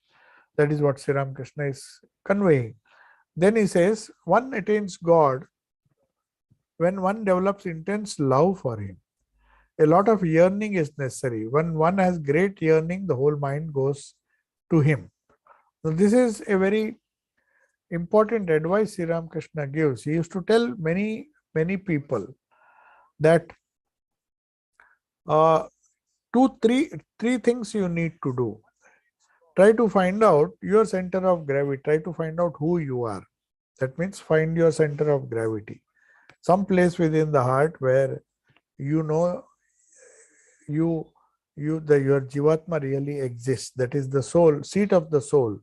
That is what Sri Ramakrishna is conveying. Then he says, one attains God when one develops intense love for Him. A lot of yearning is necessary. When one has great yearning, the whole mind goes to Him. So this is a very important advice Sri Ramakrishna gives. He used to tell many people that three things you need to do. Try to find out your center of gravity. Try to find out who you are. That means find your center of gravity. Some place within the heart where you know your Jivatma really exists. That is the soul, seat of the soul.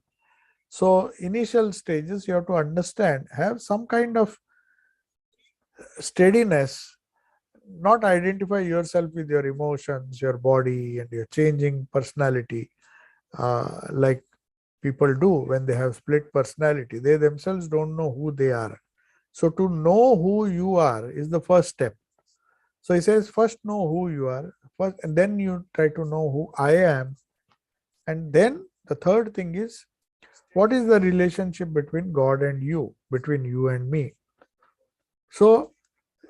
So initial stages you have to understand, have some kind of steadiness, not identify yourself with your emotions, your body, and your changing personality, like people do when they have split personality. They themselves don't know who they are. So to know who you are is the first step. So he says, first know who you are, first, and then you try to know who I am. And then the third thing is, what is the relationship between God and you, between you and me? So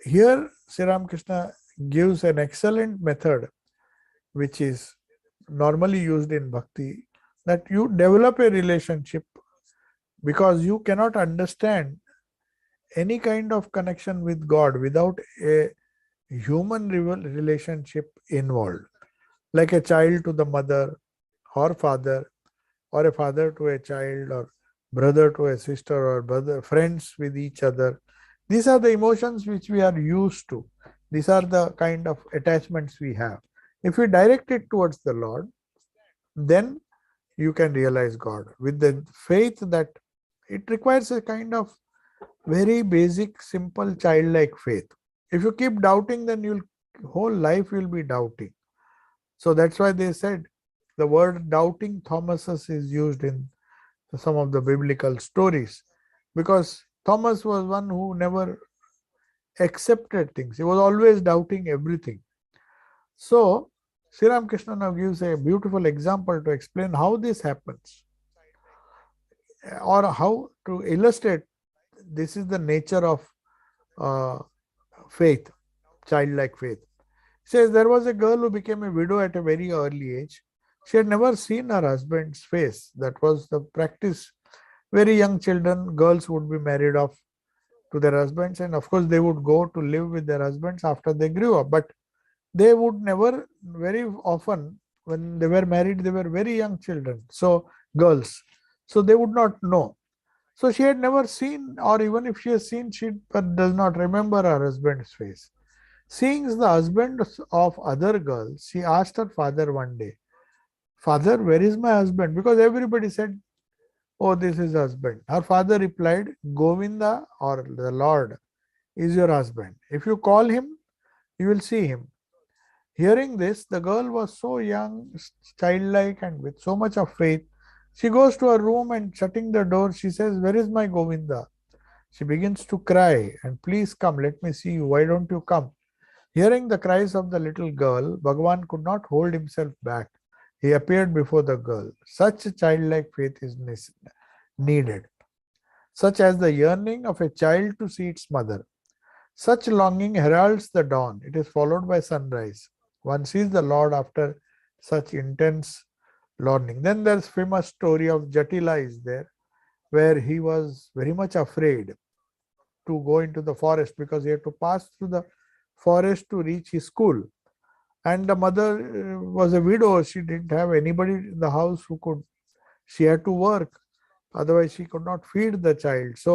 here Sri Ramakrishna gives an excellent method which is normally used in bhakti, that you develop a relationship, because you cannot understand any kind of connection with God without a human relationship involved, like a child to the mother or father, or a father to a child, or brother to a sister, or brother, friends with each other. These are the emotions which we are used to. These are the kind of attachments we have. If we direct it towards the Lord, then you can realize God with the faith that it requires a kind of very basic, simple, childlike faith. If you keep doubting, then whole life will be doubting. So that's why they said the word doubting Thomases is used in some of the biblical stories, because Thomas was one who never accepted things. He was always doubting everything. So Sri Ramakrishna now gives a beautiful example to explain how this happens, or how to illustrate this is the nature of uh, faith, childlike faith. He says there was a girl who became a widow at a very early age. She had never seen her husband's face. That was the practice. Very young children, girls would be married off to their husbands, and of course they would go to live with their husbands after they grew up. But they would never, very often, when they were married, they were very young children, so girls. So they would not know. So she had never seen, or even if she has seen, she does not remember her husband's face. Seeing the husbands of other girls, she asked her father one day, "Father, where is my husband?" Because everybody said, "Oh, this is husband." Her father replied, "Govinda, or the Lord, is your husband. If you call him, you will see him." Hearing this, the girl was so young, childlike, and with so much of faith. She goes to her room and shutting the door, she says, "Where is my Govinda?" She begins to cry, and, "Please come, let me see you. Why don't you come?" Hearing the cries of the little girl, Bhagavan could not hold himself back. He appeared before the girl. Such a childlike faith is needed, such as the yearning of a child to see its mother. Such longing heralds the dawn. It is followed by sunrise. One sees the Lord after such intense longing. Then there's famous story of Jatila is there, where he was very much afraid to go into the forest because he had to pass through the forest to reach his school. And the mother was a widow. She didn't have anybody in the house who could, she had to work. Otherwise, she could not feed the child. So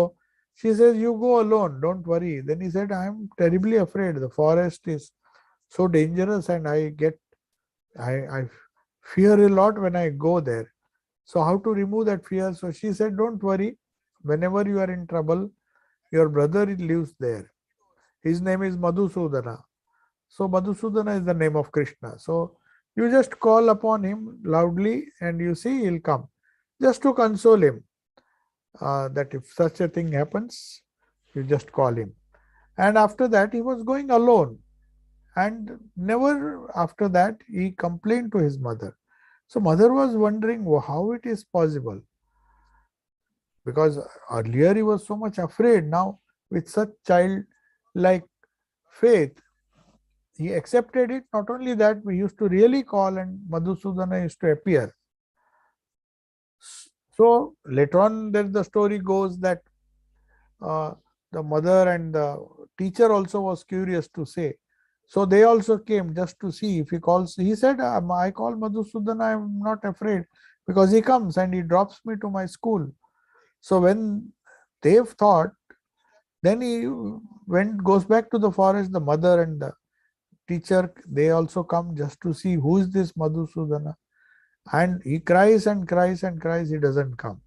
she says, "You go alone, don't worry." Then he said, "I'm terribly afraid. The forest is so dangerous and I fear a lot when I go there. So how to remove that fear?" So she said, "Don't worry. Whenever you are in trouble, your brother lives there. His name is Madhusudana." So Madhusudana is the name of Krishna. So you just call upon him loudly and you see he'll come. Just to console him, that if such a thing happens, you just call him. And after that, he was going alone. And never after that, he complained to his mother. So mother was wondering how it is possible. Because earlier he was so much afraid. Now, with such childlike faith, he accepted it. Not only that, we used to really call and Madhusudana used to appear. So later on, there the story goes that uh, the mother and the teacher also was curious to say. So they also came just to see if he calls. He said, "I call Madhusudana, I am not afraid because he comes and he drops me to my school." So when they've thought, then he goes back to the forest, the mother and the teacher, they also come just to see who is this Madhusudana. And he cries and cries and cries, he doesn't come.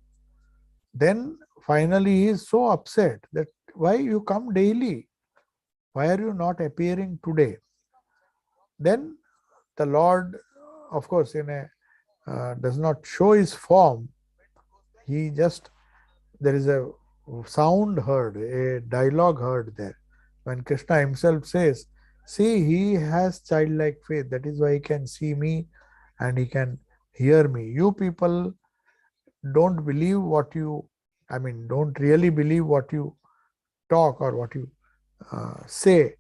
Then finally he is so upset that why you come daily? Why are you not appearing today? Then the Lord, of course, does not show his form. He just, there is a sound heard, a dialogue heard there. When Krishna himself says, "See, he has childlike faith. That is why he can see me and he can hear me. You people don't believe what you, don't really believe what you talk or what you say.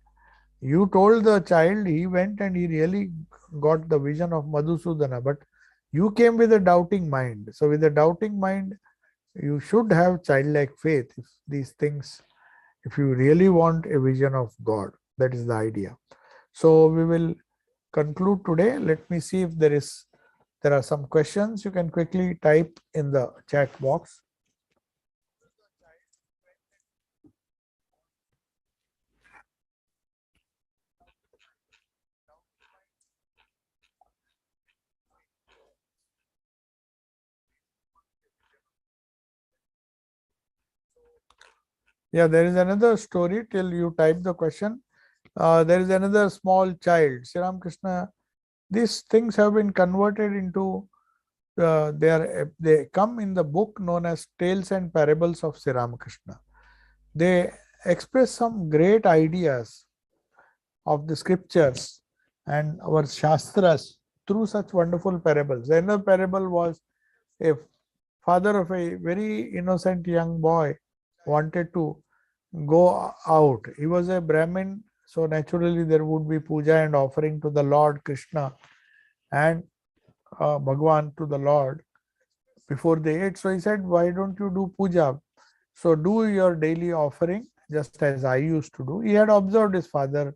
You told the child, he went and he really got the vision of Madhusudana, but you came with a doubting mind. So with a doubting mind, you should have childlike faith if these things, if you really want a vision of God." That is the idea. So we will conclude today. Let me see if there are some questions. You can quickly type in the chat box. Yeah, there is another story till you type the question. There is another small child, Sri Ramakrishna. These things have been converted into, they come in the book known as Tales and Parables of Sri Ramakrishna. They express some great ideas of the scriptures and our shastras through such wonderful parables. Another parable was a father of a very innocent young boy wanted to go out. He was a Brahmin, so naturally there would be puja and offering to the Lord Krishna and Bhagwan to the Lord before they ate. So he said, "Why don't you do puja? So do your daily offering just as I used to do." He had observed his father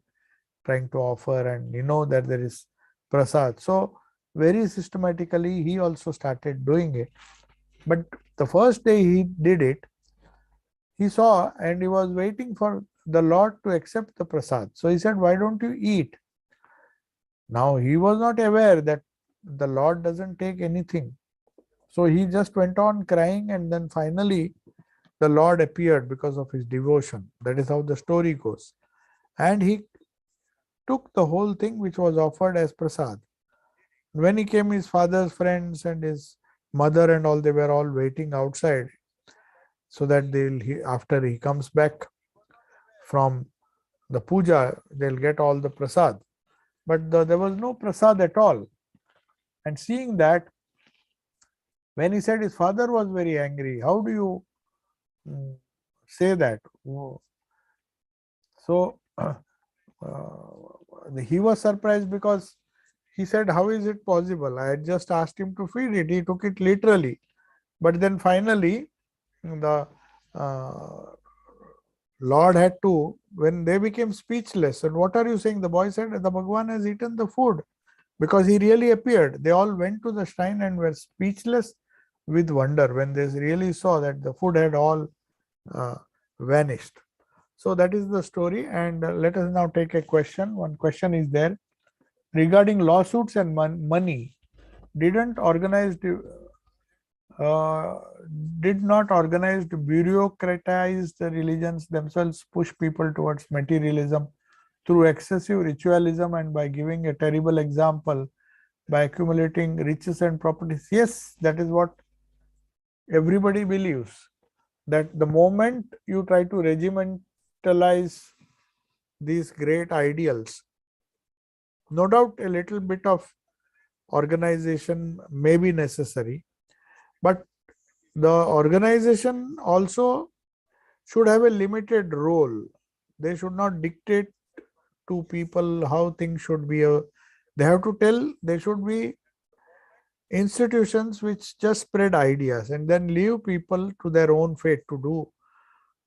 trying to offer and that there is prasad. So very systematically he also started doing it. But the first day he did it, he saw and he was waiting for the Lord to accept the prasad. So he said, "Why don't you eat?" Now he was not aware that the Lord doesn't take anything. So he just went on crying, and then finally the Lord appeared because of his devotion. That is how the story goes. And he took the whole thing which was offered as prasad. When he came, his father's friends and his mother and all, they were all waiting outside so that after he comes back from the puja, they'll get all the prasad. But there was no prasad at all. And seeing that, when he said, his father was very angry. "How do you say that?" So he was surprised because he said, "How is it possible? I had just asked him to feed it. He took it literally." But then finally, the uh, Lord had to, when they became speechless, and what are you saying? The boy said, the Bhagwan has eaten the food, because he really appeared. They all went to the shrine and were speechless with wonder when they really saw that the food had all uh, vanished. So that is the story. And let us now take a question. One question is there regarding lawsuits and money. Didn't organized uh, did not organized bureaucratize the religions themselves push people towards materialism through excessive ritualism and by giving a terrible example by accumulating riches and properties? Yes, that is what everybody believes, that the moment you try to regimentalize these great ideals, no doubt a little bit of organization may be necessary, but the organization also should have a limited role. They should not dictate to people how things should be. They have to tell, they should be institutions which just spread ideas and then leave people to their own fate to do.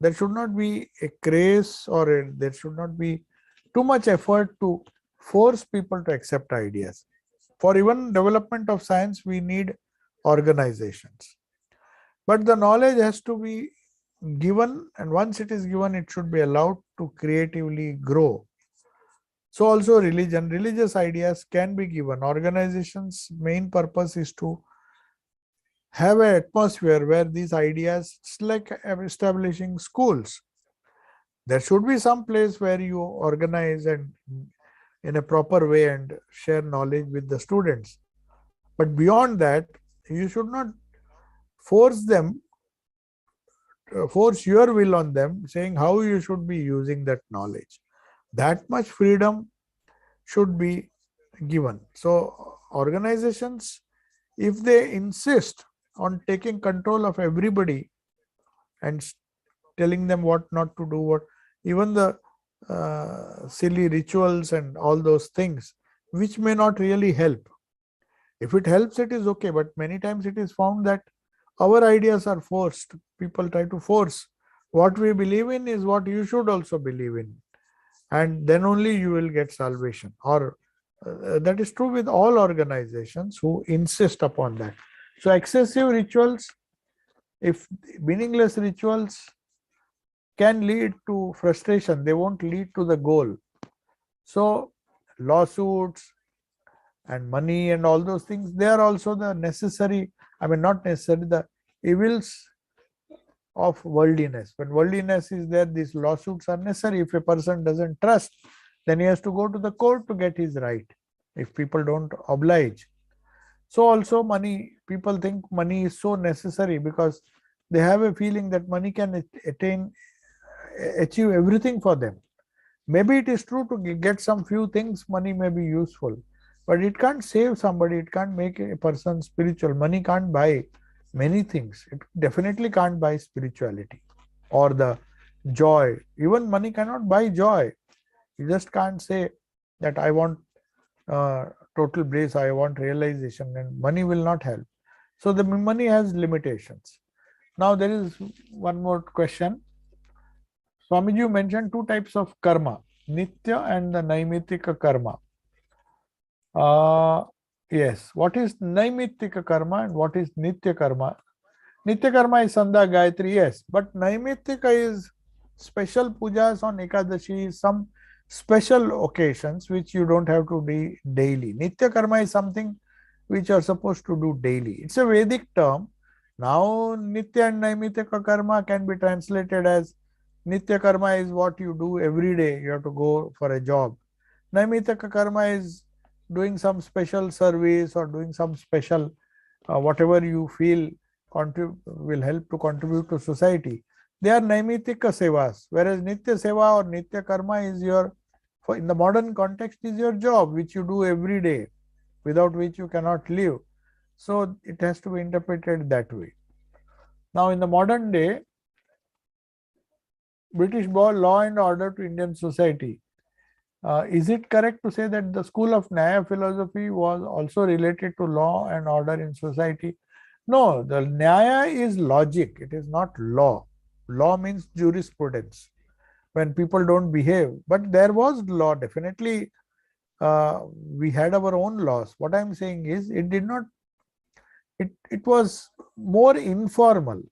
There should not be a craze, or there should not be too much effort to force people to accept ideas. For even development of science, we need organizations. But the knowledge has to be given, and once it is given, it should be allowed to creatively grow. So also religious ideas can be given. Organizations' main purpose is to have an atmosphere where these ideas, it's like establishing schools. There should be some place where you organize and in a proper way and share knowledge with the students. But beyond that, you should not force them, force your will on them, saying how you should be using that knowledge. That much freedom should be given. So organizations, if they insist on taking control of everybody and telling them what not to do, what even the silly rituals and all those things, which may not really help. If it helps, it is okay, but many times it is found that our ideas are forced. People try to force. What we believe in is what you should also believe in, and then only you will get salvation. Or that is true with all organizations who insist upon that. So excessive rituals, if meaningless rituals, can lead to frustration. They won't lead to the goal. So lawsuits and money and all those things, they are also the necessary, I mean not necessary, the evils of worldliness. When worldliness is there, these lawsuits are necessary. If a person doesn't trust, then he has to go to the court to get his right, if people don't oblige. So also money, people think money is so necessary because they have a feeling that money can achieve everything for them. Maybe it is true, to get some few things, money may be useful, but it can't save somebody, it can't make a person spiritual. Money can't buy many things. It definitely can't buy spirituality or the joy. Even money cannot buy joy. You just can't say that I want total bliss, I want realization, and money will not help. So the money has limitations. Now there is one more question. Swamiji, you mentioned two types of karma, nitya and the naimitika karma. Yes, what is naimitika karma and what is nitya karma? Nitya karma is Sandhya Gayatri, yes, but naimitika is special pujas on Ekadashi, some special occasions which you don't have to do daily. Nitya karma is something which you are supposed to do daily. It's a Vedic term. Now nitya and naimitika karma can be translated as nitya karma is what you do every day. You have to go for a job. Naimitaka karma is doing some special service or doing some special whatever you feel will help to contribute to society. They are naimitika sevas, whereas nitya seva or nitya karma is your, in the modern context, is your job which you do every day, without which you cannot live. So it has to be interpreted that way. Now in the modern day, British law and order to Indian society. Is it correct to say that the school of Nyaya philosophy was also related to law and order in society? No, the Nyaya is logic. It is not law. Law means jurisprudence. when people don't behave. But there was law, definitely. We had our own laws. What I'm saying is, it did not, it was more informal.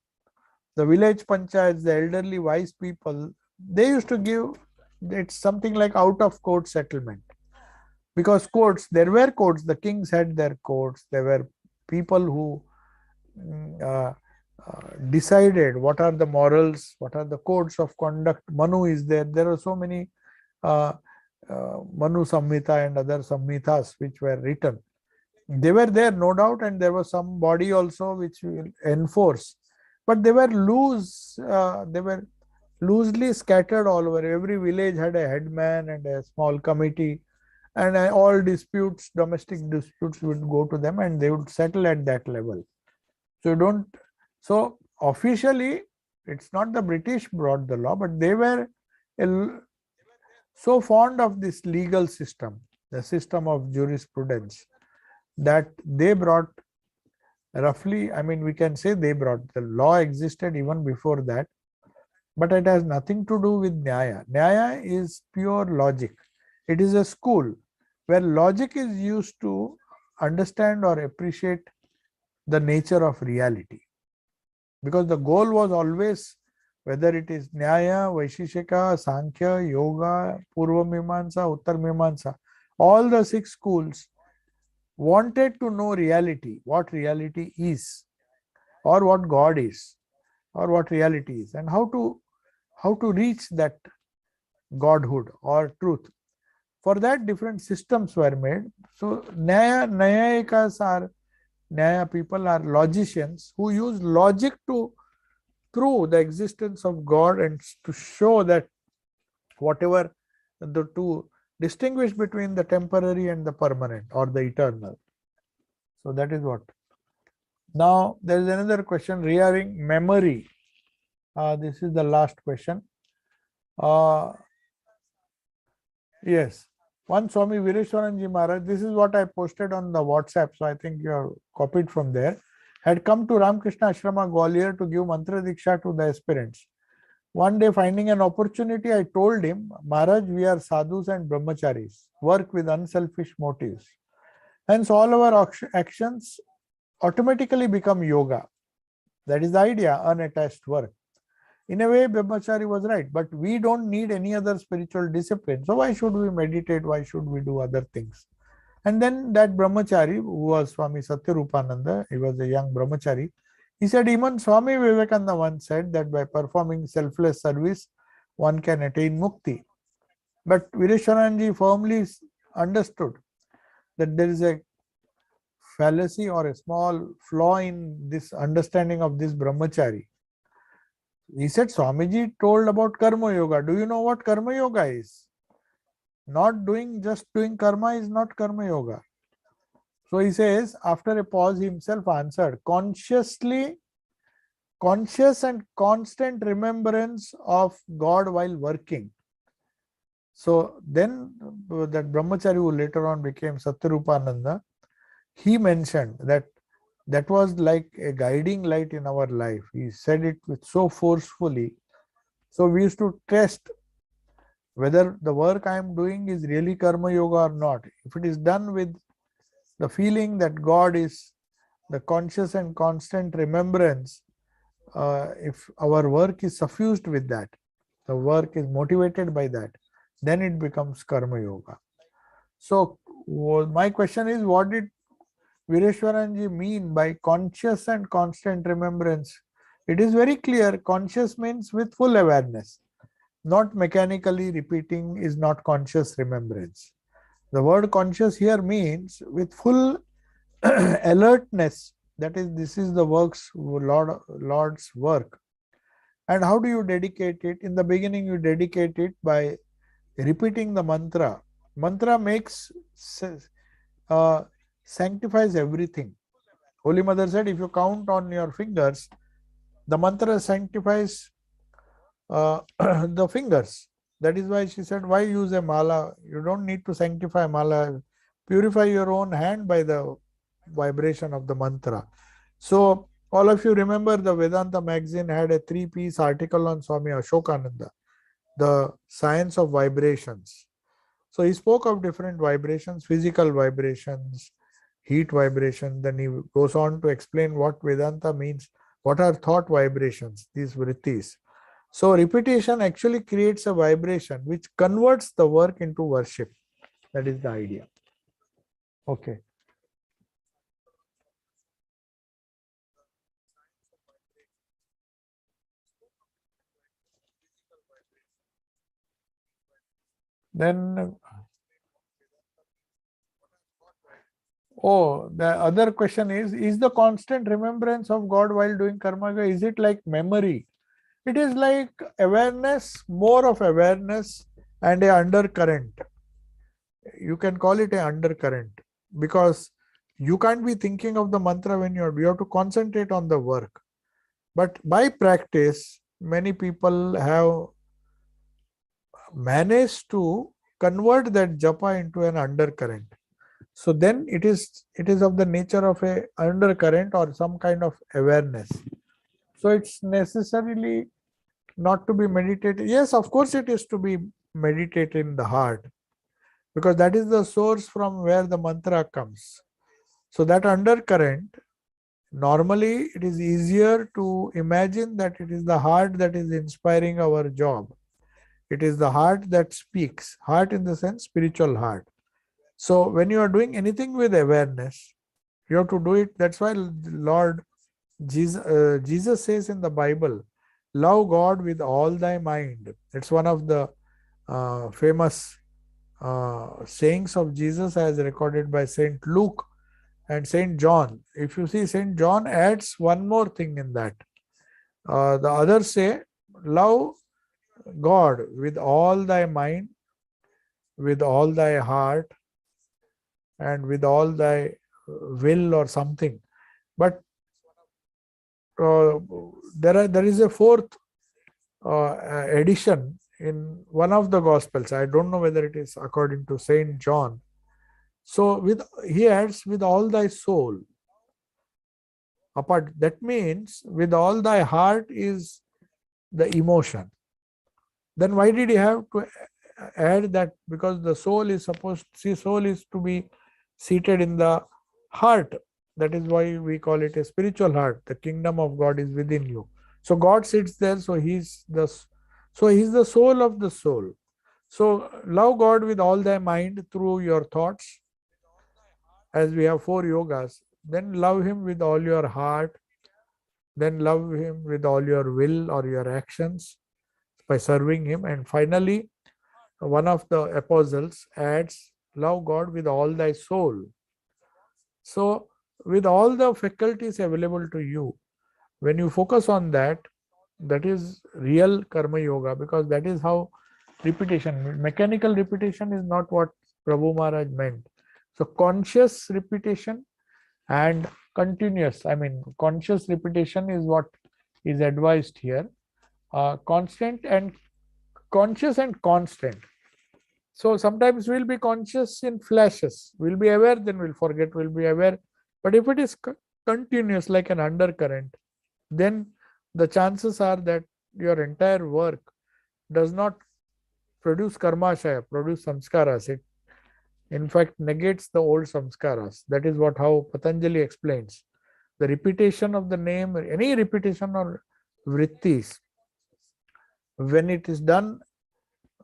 The village panchayats, the elderly wise people, they used to give, it's something like out of court settlement. Because courts, there were courts, the kings had their courts, there were people who decided what are the morals, what are the codes of conduct. Manu is there. There are so many uh, Manu Samhita and other Samhitas which were written. They were there, no doubt, and there was some body also which will enforce. But they were loose. They were loosely scattered all over. Every village had a headman and a small committee, and all disputes, domestic disputes, would go to them, and they would settle at that level. So you don't. So officially, it's not the British brought the law, but they were so fond of this legal system, the system of jurisprudence, that they brought roughly, I mean, we can say they brought, the law existed even before that, but it has nothing to do with Nyaya. Nyaya is pure logic. It is a school where logic is used to understand or appreciate the nature of reality. Because the goal was always, whether it is Nyaya, Vaisheshika, Sankhya, Yoga, Purva Mimamsa, Uttar Mimamsa, all the 6 schools wanted to know reality, what reality is, or what God is, or what reality is, and how to reach that godhood or truth. For that, different systems were made. So Nyayikas are, Nyaya people are logicians who use logic to prove the existence of God and to show that whatever, to distinguish between the temporary and the permanent or the eternal. So that is what. Now there is another question regarding memory. This is the last question. Yes. One Swami Vireshwaranji Maharaj, this is what I posted on the WhatsApp, so I think you have copied from there, had come to Ramakrishna Ashrama Gwalior to give mantra diksha to the aspirants. One day, finding an opportunity, I told him, Maharaj, we are sadhus and brahmacharis, work with unselfish motives. Hence, all our actions automatically become yoga. That is the idea, unattached work. In a way, brahmachari was right, but we don't need any other spiritual discipline. So why should we meditate? Why should we do other things? And then that brahmachari, who was Swami Satyarupananda, he was a young brahmachari, he said, even Swami Vivekananda once said that by performing selfless service, one can attain mukti. But Vireshwaranji firmly understood that there is a fallacy or a small flaw in this understanding of this brahmachari. He said, Swamiji told about karma yoga. Do you know what karma yoga is? Not doing, just doing karma is not karma yoga. So he says, after a pause, he himself answered, conscious and constant remembrance of God while working. So then that brahmachari who later on became Satyarupananda, he mentioned that that was like a guiding light in our life. He said it with so forcefully. So we used to test whether the work I am doing is really karma yoga or not. If it is done with the feeling that God is the conscious and constant remembrance, if our work is suffused with that, the work is motivated by that, then it becomes karma yoga. So my question is, what did Vireshwaranji mean by conscious and constant remembrance? It is very clear. Conscious means with full awareness. Not mechanically repeating is not conscious remembrance. The word conscious here means with full alertness. That is, this is the Lord's work. And how do you dedicate it? In the beginning, you dedicate it by repeating the mantra. Mantra makes sanctifies everything. Holy Mother said, if you count on your fingers, the mantra sanctifies the fingers. That is why she said, why use a mala? You don't need to sanctify mala. Purify your own hand by the vibration of the mantra. So all of you remember the Vedanta magazine had a 3-piece article on Swami Ashokananda. the science of vibrations. So he spoke of different vibrations, physical vibrations, heat vibration. Then he goes on to explain what Vedanta means. What are thought vibrations, these vrittis? So repetition actually creates a vibration which converts the work into worship. That is the idea. Okay. Then, oh, the other question is the constant remembrance of God while doing karma yoga, is it like memory? It is like awareness, more of awareness and a undercurrent. You can call it a undercurrent because you can't be thinking of the mantra when you have to concentrate on the work. But by practice, many people have managed to convert that japa into an undercurrent. So then it is of the nature of a undercurrent or some kind of awareness. So it's necessarily not to be meditated. Yes, of course it is to be meditated in the heart, because that is the source from where the mantra comes. So that undercurrent, normally it is easier to imagine that it is the heart that is inspiring our job. It is the heart that speaks. Heart in the sense spiritual heart. So when you are doing anything with awareness, you have to do it. That's why Lord Jesus says in the Bible, love God with all thy mind. It's one of the famous sayings of Jesus as recorded by Saint Luke and Saint John. If you see, Saint John adds one more thing in that. The others say, love God with all thy mind, with all thy heart, and with all thy will or something. But there is a fourth edition in one of the Gospels. I don't know whether it is according to Saint John. So he adds with all thy soul. Apart, that means with all thy heart is the emotion. Then why did he have to add that? Because the soul is soul is to be seated in the heart. That is why we call it a spiritual heart. The kingdom of God is within you. So God sits there. So he's the soul of the soul. So love God with all thy mind through your thoughts, as we have 4 yogas. Then love him with all your heart. Then love him with all your will or your actions by serving him. And finally, one of the apostles adds, love God with all thy soul. So, with all the faculties available to you, when you focus on that, that is real karma yoga, because that is how repetition, mechanical repetition is not what Prabhu Maharaj meant. So, conscious repetition and continuous, conscious repetition is what is advised here. Constant and conscious and constant. So sometimes we'll be conscious in flashes. We'll be aware, then we'll forget, we'll be aware. But if it is continuous like an undercurrent, then the chances are that your entire work does not produce karmashaya, produce samskaras. It in fact negates the old samskaras. That is what how Patanjali explains. The repetition of the name, any repetition or vrittis, when it is done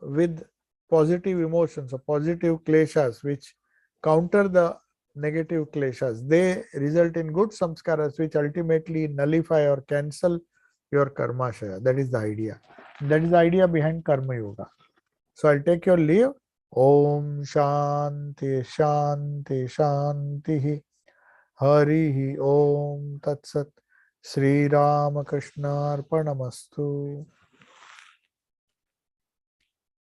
with positive emotions or positive kleshas which counter the negative kleshas, they result in good samskaras which ultimately nullify or cancel your karmashaya. That is the idea. That is the idea behind karma yoga. So I'll take your leave. Om Shanti Shanti Shanti Harihi Om Tat Sat. Sri Ramakrishna Arpanamastu.